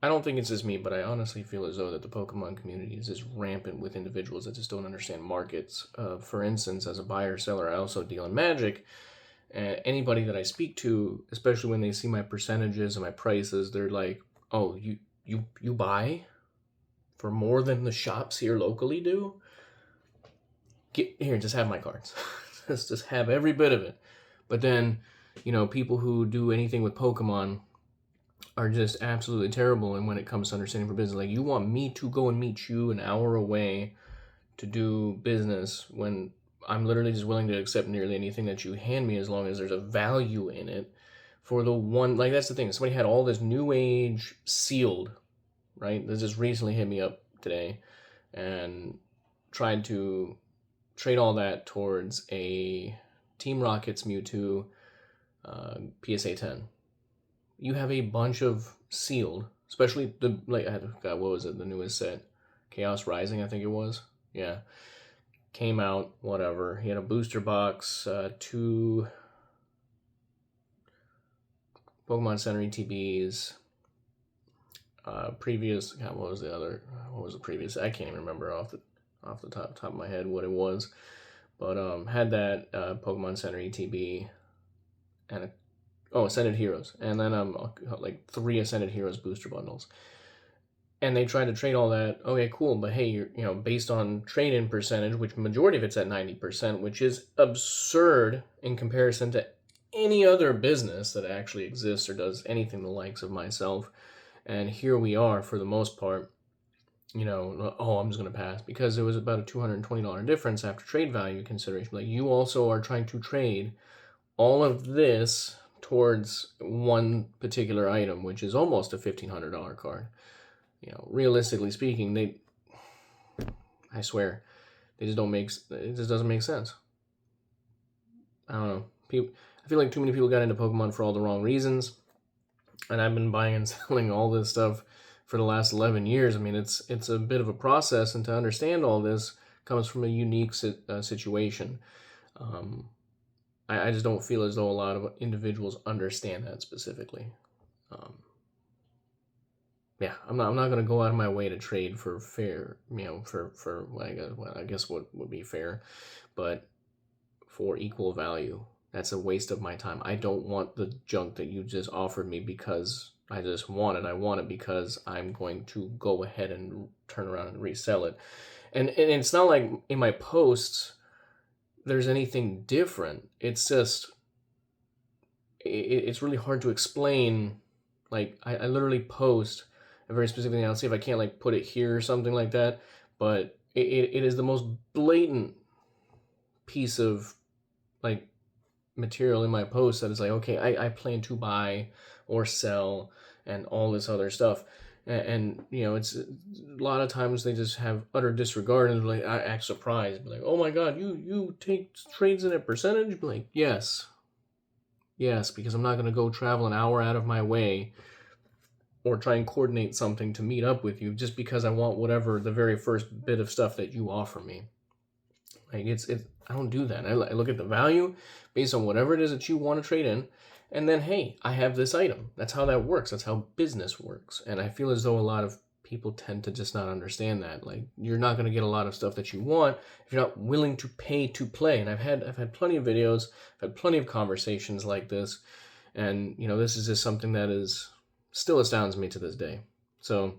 I don't think it's just me, but I honestly feel as though that the Pokemon community is just rampant with individuals that just don't understand markets. For instance, as a buyer seller, I also deal in Magic, and anybody that I speak to, especially when they see my percentages and my prices, they're like, "Oh, you buy for more than the shops here locally do? Get here, just have my cards. just have every bit of it." But then, people who do anything with Pokemon are just absolutely terrible. And when it comes to understanding for business, like, you want me to go and meet you an hour away to do business when I'm literally just willing to accept nearly anything that you hand me as long as there's a value in it. For the one, like, that's the thing. Somebody had all this new age sealed, right? This just recently hit me up today and tried to trade all that towards a Team Rocket's Mewtwo PSA 10. You have a bunch of sealed, especially I forgot, what was it, the newest set? Chaos Rising, I think it was. Yeah. Came out, whatever. He had a booster box, 2 Pokemon Center ETBs. Previous, God, what was the previous? I can't even remember off the top of my head what it was. But had that Pokemon Center ETB and Ascended Heroes, and then like 3 Ascended Heroes booster bundles. And they tried to trade all that. Okay, cool, but hey, you're based on trade-in percentage, which majority of it's at 90%, which is absurd in comparison to any other business that actually exists or does anything the likes of myself. And here we are, for the most part, I'm just going to pass, because it was about a $220 difference after trade value consideration. Like, you also are trying to trade all of this towards one particular item, which is almost a $1,500 card. Realistically speaking, I swear, it just doesn't make sense. I don't know. I feel like too many people got into Pokemon for all the wrong reasons, and I've been buying and selling all this stuff for the last 11 years. I mean, it's a bit of a process, and to understand all this comes from a unique situation. I just don't feel as though a lot of individuals understand that specifically. Yeah, I'm not going to go out of my way to trade for fair, for I guess what would be fair, but for equal value. That's a waste of my time. I don't want the junk that you just offered me because I just want it. I want it because I'm going to go ahead and turn around and resell it. And it's not like in my posts there's anything different. It's just, it's really hard to explain. Like, I literally post a very specific thing. I'll see if I can't like put it here or something like that. But it is the most blatant piece of like material in my post that is like, okay, I plan to buy or sell and all this other stuff. And it's a lot of times they just have utter disregard and like, I act surprised, like, oh my god, you take trades in a percentage? Be like, yes, because I'm not going to go travel an hour out of my way or try and coordinate something to meet up with you just because I want whatever the very first bit of stuff that you offer me. Like, I don't do that. I look at the value based on whatever it is that you want to trade in, and then, hey, I have this item. That's how that works. That's how business works. And I feel as though a lot of people tend to just not understand that. Like, you're not going to get a lot of stuff that you want if you're not willing to pay to play. And I've had plenty of videos, I've had plenty of conversations like this, and this is just something that is still astounds me to this day. So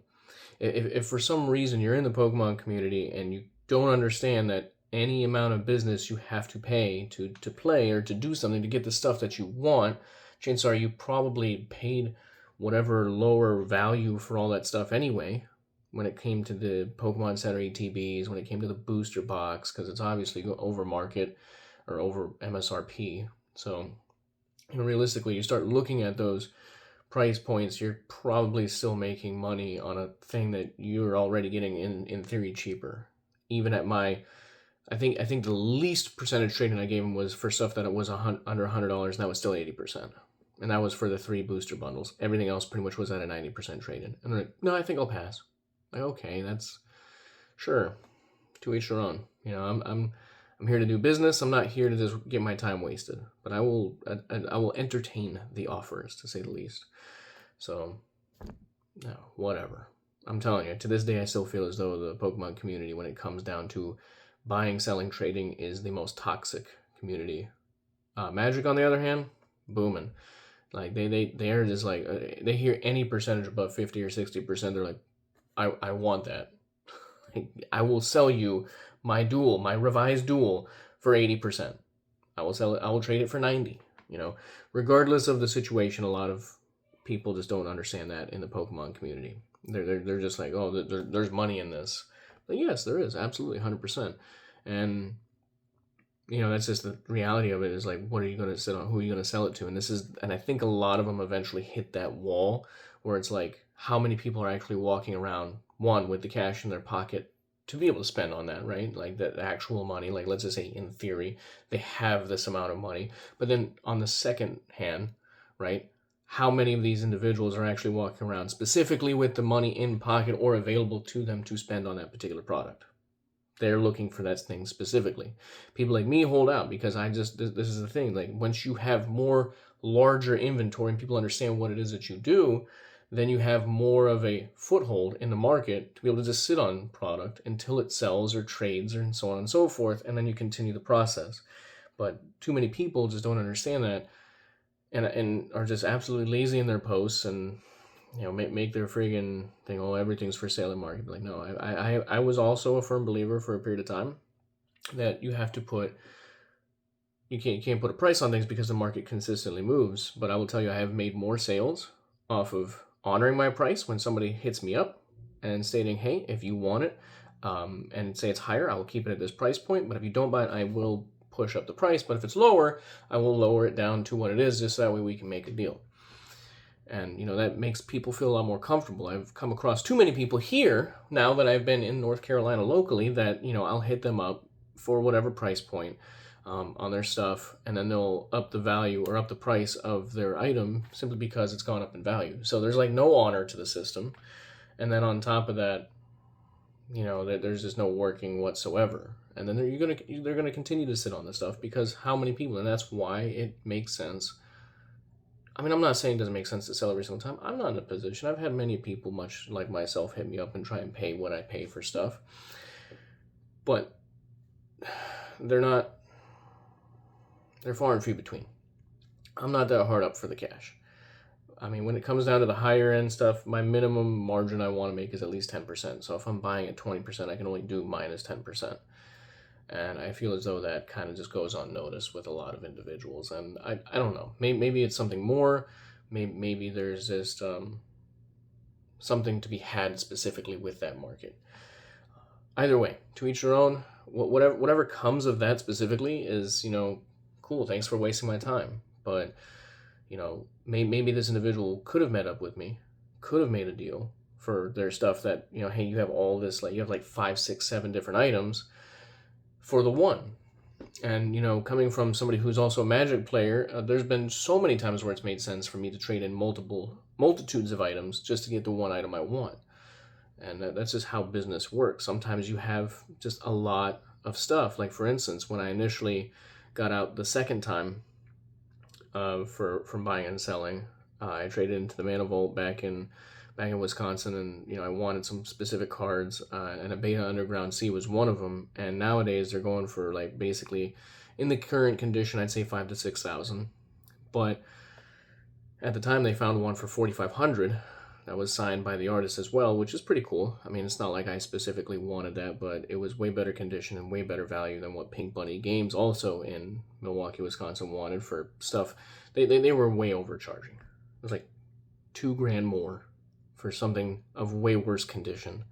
if for some reason you're in the Pokemon community and you don't understand that any amount of business you have to pay to play or to do something to get the stuff that you want, chances are you probably paid whatever lower value for all that stuff anyway when it came to the Pokemon Center ETBs, when it came to the booster box, because it's obviously over market or over MSRP. So realistically, you start looking at those price points, you're probably still making money on a thing that you're already getting in theory cheaper. Even at my, I think the least percentage trading I gave him was for stuff that it was under $100, and that was still 80%. And that was for the 3 booster bundles. Everything else pretty much was at a 90% trade-in. And they're like, no, I think I'll pass. Like, okay, that's sure. To each their own. I'm here to do business. I'm not here to just get my time wasted. But I will entertain the offers, to say the least. So No, whatever. I'm telling you, to this day, I still feel as though the Pokemon community, when it comes down to buying, selling, trading, is the most toxic community. Magic, on the other hand, booming. Like they are just like they hear any percentage above 50 or 60%, they're like, I want that. I will sell you my duel, my revised duel, for 80%. I will sell it. I will trade it for 90. You know, regardless of the situation, a lot of people just don't understand that in the Pokemon community. They're just like, oh, there's money in this. But yes, there is, absolutely, 100%. And that's just the reality of it. Is like, what are you going to sit on? Who are you going to sell it to? And I think a lot of them eventually hit that wall where it's like, how many people are actually walking around, one, with the cash in their pocket to be able to spend on that, right? Like that actual money. Like, let's just say in theory they have this amount of money, but then on the second hand, right? How many of these individuals are actually walking around specifically with the money in pocket or available to them to spend on that particular product? They're looking for that thing specifically. People like me hold out because this is the thing. Like, once you have more larger inventory and people understand what it is that you do, then you have more of a foothold in the market to be able to just sit on product until it sells or trades and so on and so forth, and then you continue the process. But too many people just don't understand that, and are just absolutely lazy in their posts, and make their friggin' thing, oh, everything's for sale in market. Like, no, I was also a firm believer for a period of time that you can't put a price on things because the market consistently moves. But I will tell you, I have made more sales off of honoring my price when somebody hits me up and stating, hey, if you want it, and say it's higher, I will keep it at this price point. But if you don't buy it, I will push up the price. But if it's lower, I will lower it down to what it is, just so that way we can make a deal. And, that makes people feel a lot more comfortable. I've come across too many people here, now that I've been in North Carolina locally, that, I'll hit them up for whatever price point on their stuff, and then they'll up the value or up the price of their item simply because it's gone up in value. So there's like no honor to the system. And then on top of that, there's just no working whatsoever. And then they're gonna continue to sit on this stuff because how many people? And that's why it makes sense. I mean, I'm not saying it doesn't make sense to sell every single time. I'm not in a position. I've had many people, much like myself, hit me up and try and pay what I pay for stuff. But they're far and few between. I'm not that hard up for the cash. I mean, when it comes down to the higher end stuff, my minimum margin I want to make is at least 10%. So if I'm buying at 20%, I can only do minus 10%. And I feel as though that kind of just goes unnoticed with a lot of individuals. And I don't know. Maybe it's something more. Maybe there's just something to be had specifically with that market. Either way, to each their own. Whatever comes of that specifically is, cool. Thanks for wasting my time. But, maybe this individual could have met up with me, could have made a deal for their stuff that, hey, you have all this, like you have like 5, 6, 7 different items for the one. And, coming from somebody who's also a Magic player, there's been so many times where it's made sense for me to trade in multitudes of items just to get the one item I want. And that's just how business works. Sometimes you have just a lot of stuff. Like, for instance, when I initially got out the second time from buying and selling, I traded into the Mana Vault back in Wisconsin, and I wanted some specific cards, and a Beta Underground Sea was one of them. And nowadays they're going for, like, basically, in the current condition, I'd say 5,000 to 6,000. But at the time they found one for 4,500 that was signed by the artist as well, which is pretty cool. I mean, it's not like I specifically wanted that, but it was way better condition and way better value than what Pink Bunny Games, also in Milwaukee, Wisconsin, wanted for stuff. They were way overcharging. It was like $2,000 more for something of way worse condition,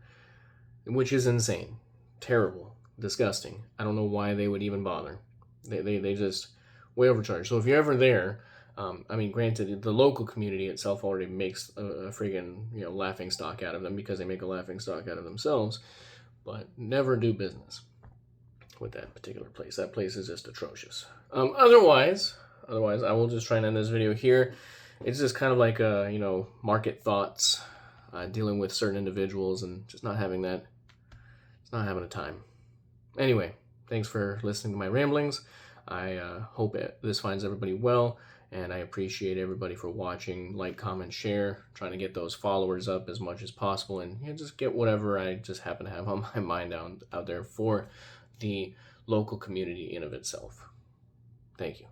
which is insane, terrible, disgusting. I don't know why they would even bother. They just way overcharged. So if you're ever there, I mean, granted, the local community itself already makes a friggin' laughing stock out of them because they make a laughing stock out of themselves. But never do business with that particular place. That place is just atrocious. Otherwise, I will just try and end this video here. It's just kind of like market thoughts, dealing with certain individuals and just not having a time. Anyway, thanks for listening to my ramblings. I hope this finds everybody well. And I appreciate everybody for watching. Like, comment, share, trying to get those followers up as much as possible, and just get whatever I just happen to have on my mind out there for the local community in of itself. Thank you.